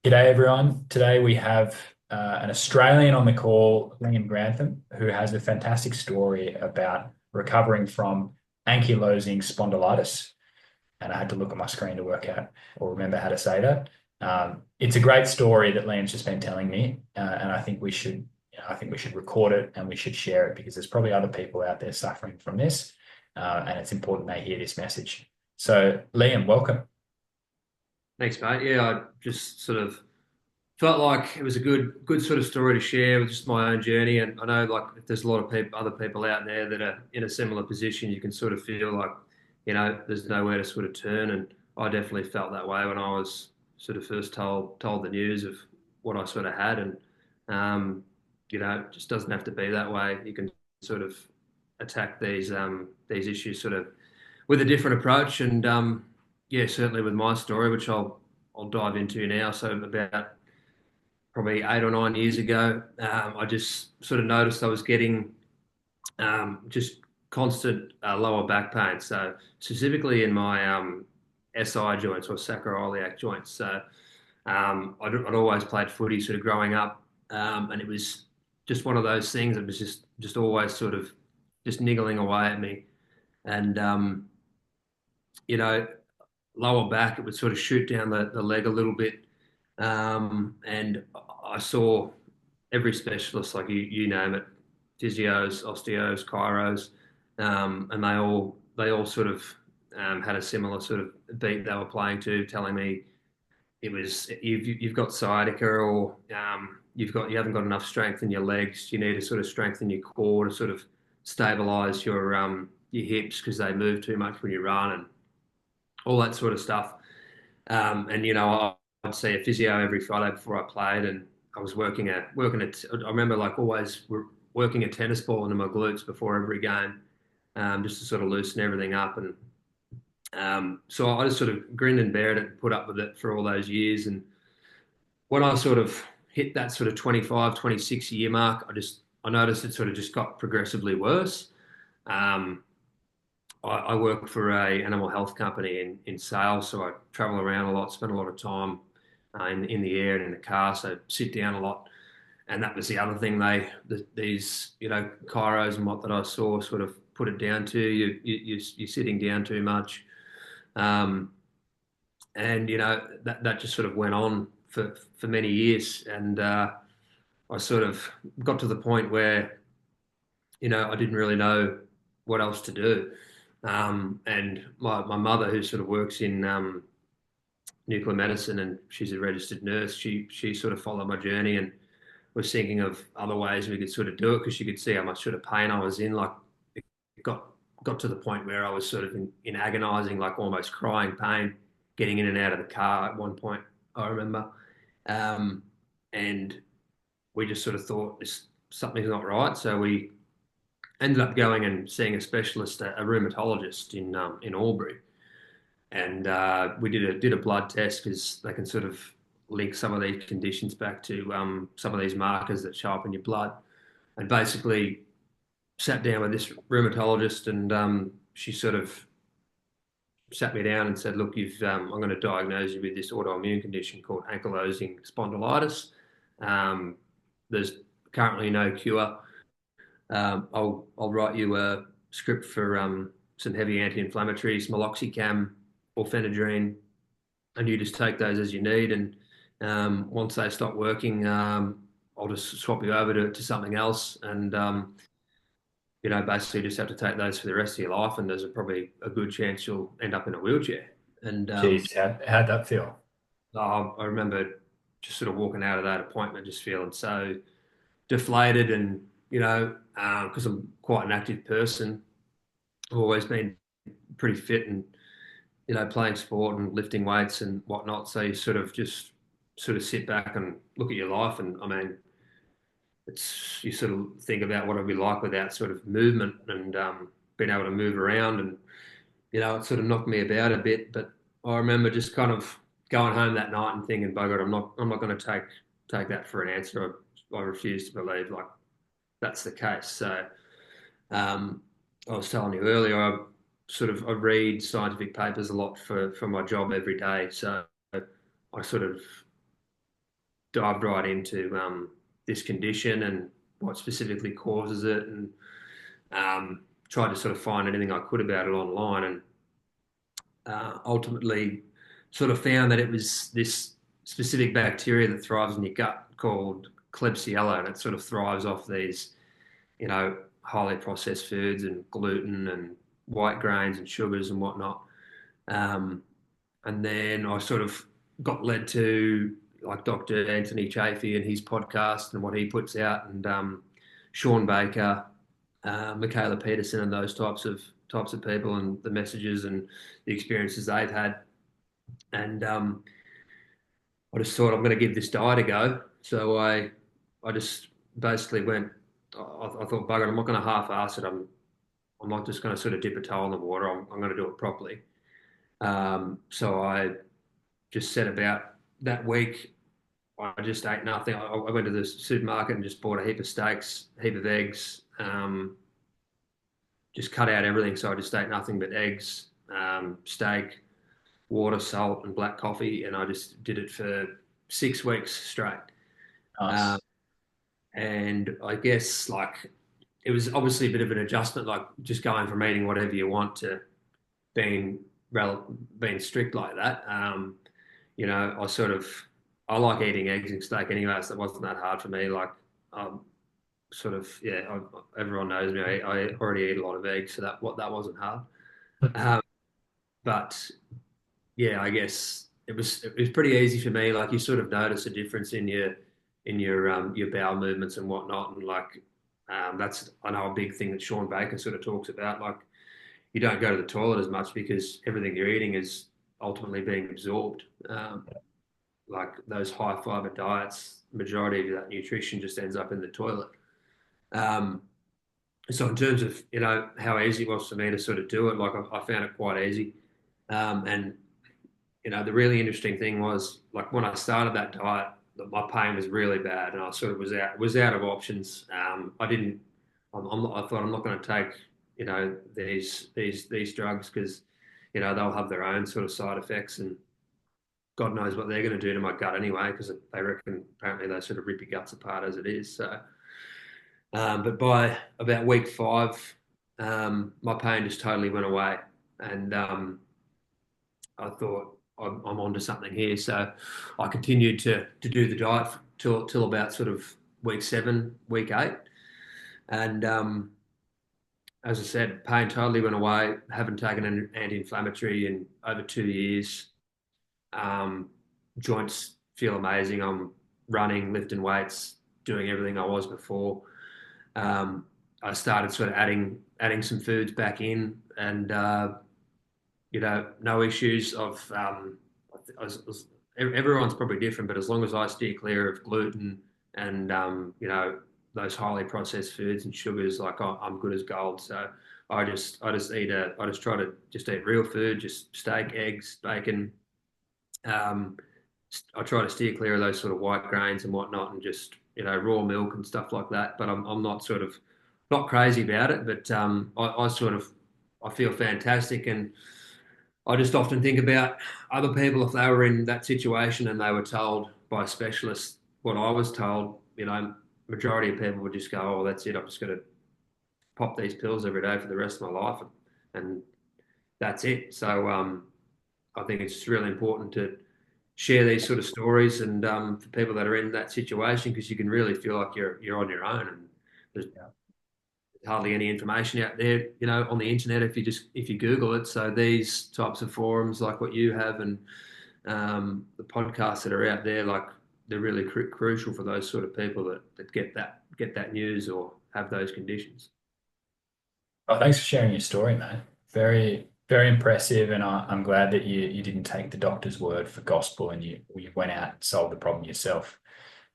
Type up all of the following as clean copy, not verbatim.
G'day everyone. Today we have an Australian on the call, Liam Grantham, who has a fantastic story about recovering from ankylosing spondylitis. And I had to look at my screen to work out or remember how to say that. It's a great story that Liam's just been telling me, and I think we should record it and we should share it because there's probably other people out there suffering from this, and it's important they hear this message. So, Liam, welcome. Thanks, mate. Yeah, I just sort of felt like it was a good sort of story to share with just my own journey. And I know, like, if there's a lot of people, other people out there that are in a similar position, you can sort of feel like, there's nowhere to sort of turn. And I definitely felt that way when I was sort of first told the news of what I sort of had. And it just doesn't have to be that way. You can sort of attack these issues sort of with a different approach. And yeah, certainly with my story, which I'll dive into now. So about probably 8 or 9 years ago, I just sort of noticed I was getting just constant lower back pain. So specifically in my SI joints or sacroiliac joints. So I'd always played footy sort of growing up, and it was just one of those things that was just always sort of just niggling away at me. And you know, lower back, it would sort of shoot down the leg a little bit. And I saw every specialist, like you name it, physios, osteos, chiros, and they all sort of had a similar sort of beat they were playing to, telling me it was you've got sciatica or you haven't got enough strength in your legs. You need to sort of strengthen your core to sort of stabilize your hips because they move too much when you run and all that sort of stuff. And I'd see a physio every Friday before I played, and I was I remember like always working a tennis ball into my glutes before every game, just to sort of loosen everything up. And so I just sort of grinned and bared it and put up with it for all those years. And when I sort of hit that sort of 25, 26 year mark, I noticed it sort of just got progressively worse. Um, I work for a animal health company in sales, so I travel around a lot, spend a lot of time in the air and in the car, so sit down a lot. And that was the other thing these chiros and what that I saw sort of put it down to you're sitting down too much, um, and that just sort of went on for many years, and I sort of got to the point where I didn't really know what else to do. And my mother, who sort of works in nuclear medicine and she's a registered nurse, she sort of followed my journey and was thinking of other ways we could sort of do it because she could see how much sort of pain I was in. Like it got to the point where I was sort of in agonizing, like almost crying pain, getting in and out of the car at one point, I remember. Um, and we just sort of thought this something's not right. So we ended up going and seeing a specialist, a rheumatologist in Albury, and we did a blood test because they can sort of link some of these conditions back to some of these markers that show up in your blood, and basically sat down with this rheumatologist, and she sort of sat me down and said, "Look, I'm going to diagnose you with this autoimmune condition called ankylosing spondylitis. Um, there's currently no cure. I'll write you a script for some heavy anti-inflammatories, meloxicam or phenadrine, and you just take those as you need. And once they stop working, I'll just swap you over to something else. And basically just have to take those for the rest of your life. And there's probably a good chance you'll end up in a wheelchair." And Jeez, how'd that feel? I remember just sort of walking out of that appointment, just feeling so deflated, and because I'm quite an active person, I've always been pretty fit and playing sport and lifting weights and whatnot. So you sort of sit back and look at your life, and I mean, it's you sort of think about what it'd be like without sort of movement and being able to move around, and it sort of knocked me about a bit. But I remember just kind of going home that night and thinking, "By God, I'm not going to take that for an answer. I refuse to believe like that's the case." So um, I was telling you earlier, I read scientific papers a lot for my job every day. So I sort of dived right into this condition and what specifically causes it, and tried to sort of find anything I could about it online, and ultimately sort of found that it was this specific bacteria that thrives in your gut called Klebsiella, and it sort of thrives off these, highly processed foods and gluten and white grains and sugars and whatnot. Um, and then I sort of got led to like Dr. Anthony Chafee and his podcast and what he puts out, and Sean Baker, Michaela Peterson, and those types of people, and the messages and the experiences they've had. And I just thought I'm going to give this diet a go. So I just basically went. I thought, bugger, I'm not going to half-ass it. I'm not just going to sort of dip a toe in the water. I'm going to do it properly. So I just set about that week. I just ate nothing. I went to the supermarket and just bought a heap of steaks, a heap of eggs, just cut out everything. So I just ate nothing but eggs, steak, water, salt, and black coffee. And I just did it for 6 weeks straight. Um, Nice. and I guess like it was obviously a bit of an adjustment, like just going from eating whatever you want to being being strict like that. I sort of I like eating eggs and steak anyway, so it wasn't that hard for me. Like, sort of yeah, everyone knows me. I already eat a lot of eggs, so that wasn't hard. Um, but yeah, I guess it was pretty easy for me. Like you sort of notice a difference in your bowel movements and whatnot, and like that's I know a big thing that Sean Baker sort of talks about. Like you don't go to the toilet as much because everything you're eating is ultimately being absorbed. Like those high fiber diets, majority of that nutrition just ends up in the toilet. Um, so in terms of how easy it was for me to sort of do it, like I found it quite easy. And the really interesting thing was like when I started that diet, my pain was really bad, and I sort of was out of options. I didn't. I thought I'm not going to take these drugs because they'll have their own sort of side effects, and God knows what they're going to do to my gut anyway, because they reckon apparently they sort of rip your guts apart as it is. So, but by about week 5, my pain just totally went away, and I thought I'm onto something here. So I continued to do the diet till about sort of week 7, week 8, and as I said, pain totally went away. Haven't taken an anti-inflammatory in over 2 years. Um, Joints feel amazing. I'm running, lifting weights, doing everything I was before. I started sort of adding some foods back in, and no issues of. Everyone's probably different, but as long as I steer clear of gluten and those highly processed foods and sugars, like I'm good as gold. So I just try to just eat real food, just steak, eggs, bacon. Um, I try to steer clear of those sort of white grains and whatnot, and just raw milk and stuff like that. But I'm not sort of not crazy about it, but I sort of I feel fantastic, and I just often think about other people if they were in that situation and they were told by specialists what I was told. Majority of people would just go, "Oh, that's it. I'm just going to pop these pills every day for the rest of my life," and that's it. So I think it's really important to share these sort of stories, and for people that are in that situation, because you can really feel like you're on your own, and there's Yeah. hardly any information out there, on the internet if you Google it. So these types of forums like what you have, and the podcasts that are out there, like they're really crucial for those sort of people that get that news or have those conditions. Oh, thanks for sharing your story, man. Very, very impressive, and I'm glad that you didn't take the doctor's word for gospel and you went out and solved the problem yourself.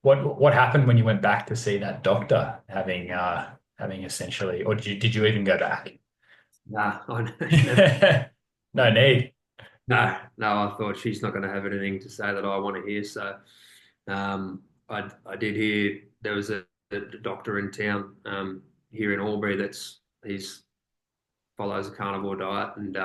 What happened when you went back to see that doctor, having essentially, or did you even go back? Nah, I never. No need. No, I thought she's not going to have anything to say that I want to hear. So I did hear there was a doctor in town, here in Albury, he's follows a carnivore diet, and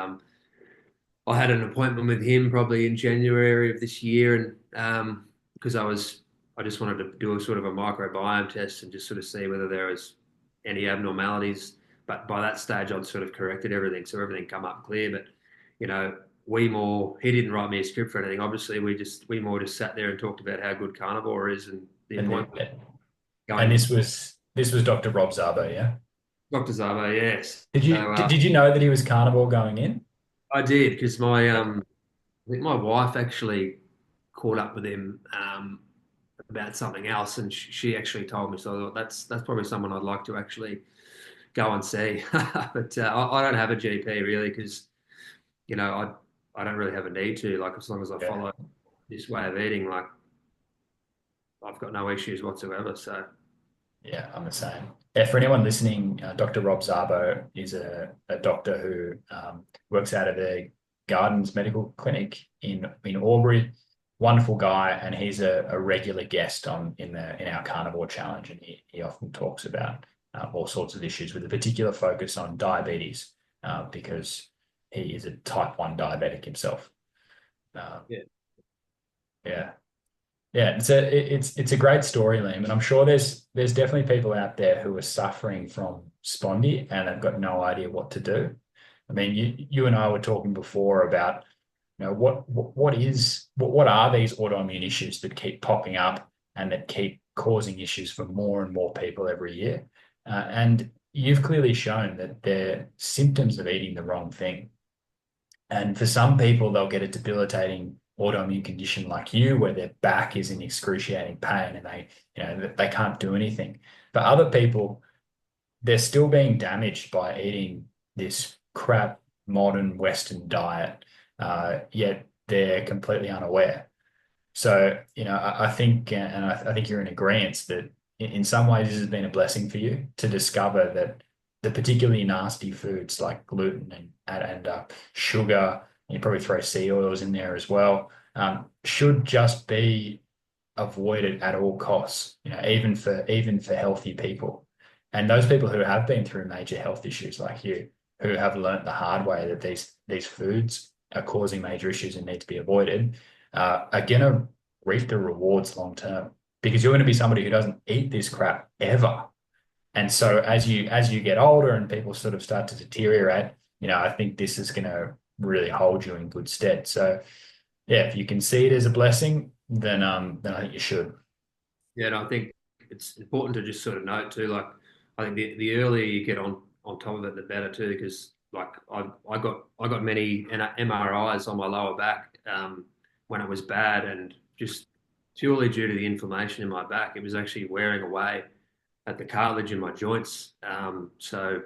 I had an appointment with him probably in January of this year, and because I was I just wanted to do a sort of a microbiome test and just sort of see whether there was any abnormalities. But by that stage, I'd sort of corrected everything, so everything come up clear. But you know, he didn't write me a script for anything. Obviously, we more just sat there and talked about how good Carnivore is, and the And appointment and going. this was Dr. Rob Zabo, yeah. Dr. Zabo, yes. Did So you did you know that he was carnivore going in? I did because I think my wife actually caught up with him about something else, and she actually told me. So I thought that's probably someone I'd like to actually go and see. But I don't have a GP really because you know I don't really have a need to. Like as long as I Yeah. follow this way of eating, like I've got no issues whatsoever. So Yeah, I'm the same. Yeah, for anyone listening, Dr. Rob Zabo is a doctor who works out of the Gardens Medical Clinic in Albury. Wonderful guy, and he's a regular guest in our Carnivore Challenge, and he often talks about all sorts of issues with a particular focus on diabetes, because he is a type 1 diabetic himself. Uh, yeah, yeah. Yeah, it's a great story, Liam, and I'm sure there's definitely people out there who are suffering from spondy and they've got no idea what to do. I mean, you and I were talking before about, what are these autoimmune issues that keep popping up and that keep causing issues for more and more people every year. And you've clearly shown that they're symptoms of eating the wrong thing. And for some people, they'll get a debilitating autoimmune condition like you, where their back is in excruciating pain and they can't do anything. For other people, they're still being damaged by eating this crap modern Western diet, yet they're completely unaware. So, I think, and I think you're in agreement that in some ways this has been a blessing for you to discover that the particularly nasty foods like gluten and sugar, you probably throw sea oils in there as well, should just be avoided at all costs, even for healthy people. And those people who have been through major health issues like you, who have learnt the hard way that these foods are causing major issues and need to be avoided, are going to reap the rewards long term because you're going to be somebody who doesn't eat this crap ever. And so as you get older and people sort of start to deteriorate, I think this is going to really hold you in good stead. So yeah, if you can see it as a blessing, then I think you should. yeah, and I think it's important to just sort of note too, like I think the earlier you get on top of it, the better too, because like I got many MRIs on my lower back when it was bad, and just purely due to the inflammation in my back, it was actually wearing away at the cartilage in my joints. So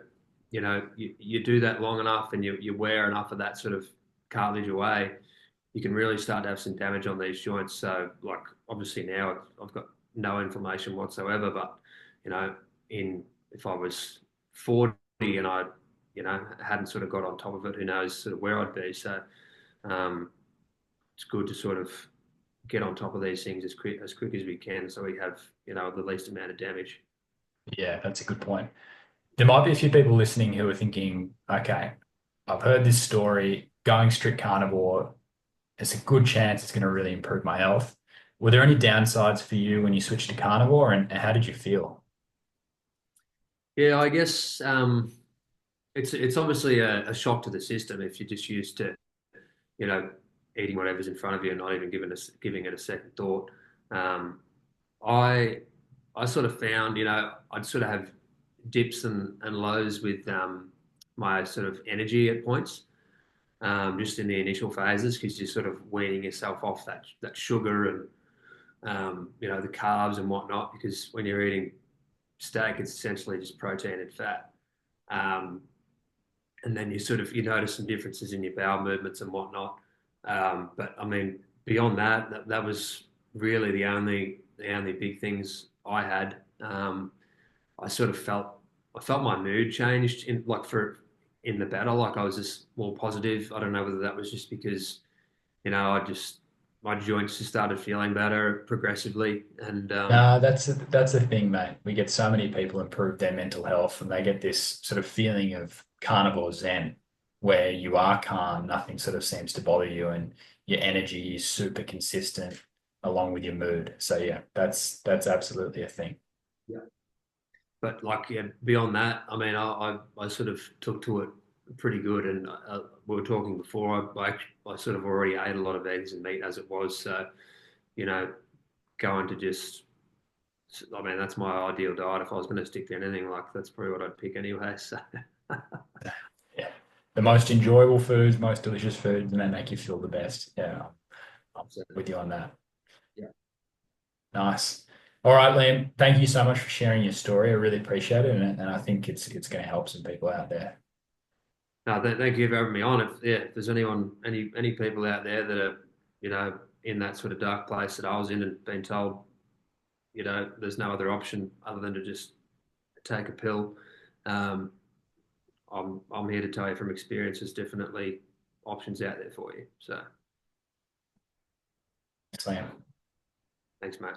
you do that long enough, and you wear enough of that sort of cartilage away, you can really start to have some damage on these joints. So, like, obviously now I've got no inflammation whatsoever, but you know, in if I was 40 and I, hadn't sort of got on top of it, who knows sort of where I'd be. So, um, it's good to sort of get on top of these things as quick as we can, so we have the least amount of damage. Yeah, that's a good point. There might be a few people listening who are thinking, okay, I've heard this story, going strict carnivore, there's a good chance it's going to really improve my health. Were there any downsides for you when you switched to carnivore, and how did you feel? Yeah, I guess it's obviously a shock to the system if you're just used to you know, eating whatever's in front of you and not even giving it a second thought. Um, I I sort of found, I'd sort of have dips and lows with my sort of energy at points, just in the initial phases, because you're sort of weaning yourself off that sugar and the carbs and whatnot. Because when you're eating steak, it's essentially just protein and fat. Um, and then you notice some differences in your bowel movements and whatnot. But I mean, beyond that was really the only big things I had. I sort of felt my mood changed in the battle. Like I was just more positive. I don't know whether that was just because I just my joints just started feeling better progressively, and That's the thing, mate. We get so many people improve their mental health, and they get this sort of feeling of carnivore zen, where you are calm, nothing sort of seems to bother you, and your energy is super consistent. along with your mood. So yeah, that's absolutely a thing. Yeah. But like, yeah, beyond that, I mean, I sort of took to it pretty good. And we were talking before, I sort of already ate a lot of eggs and meat as it was. So, you know, going to just, I mean, that's my ideal diet. If I was going to stick to anything, like that's probably what I'd pick anyway. So, Yeah. The most enjoyable foods, most delicious foods, and they make you feel the best. Yeah, I'm so with you on that. yeah. Nice. All right, Liam, thank you so much for sharing your story. I really appreciate it, and I think it's going to help some people out there. No, thank you for having me on. If there's anyone, any people out there that are, in that sort of dark place that I was in and been told, there's no other option other than to just take a pill. Um, I'm here to tell you from experience, there's definitely options out there for you. So Thanks, Liam. thanks, mate.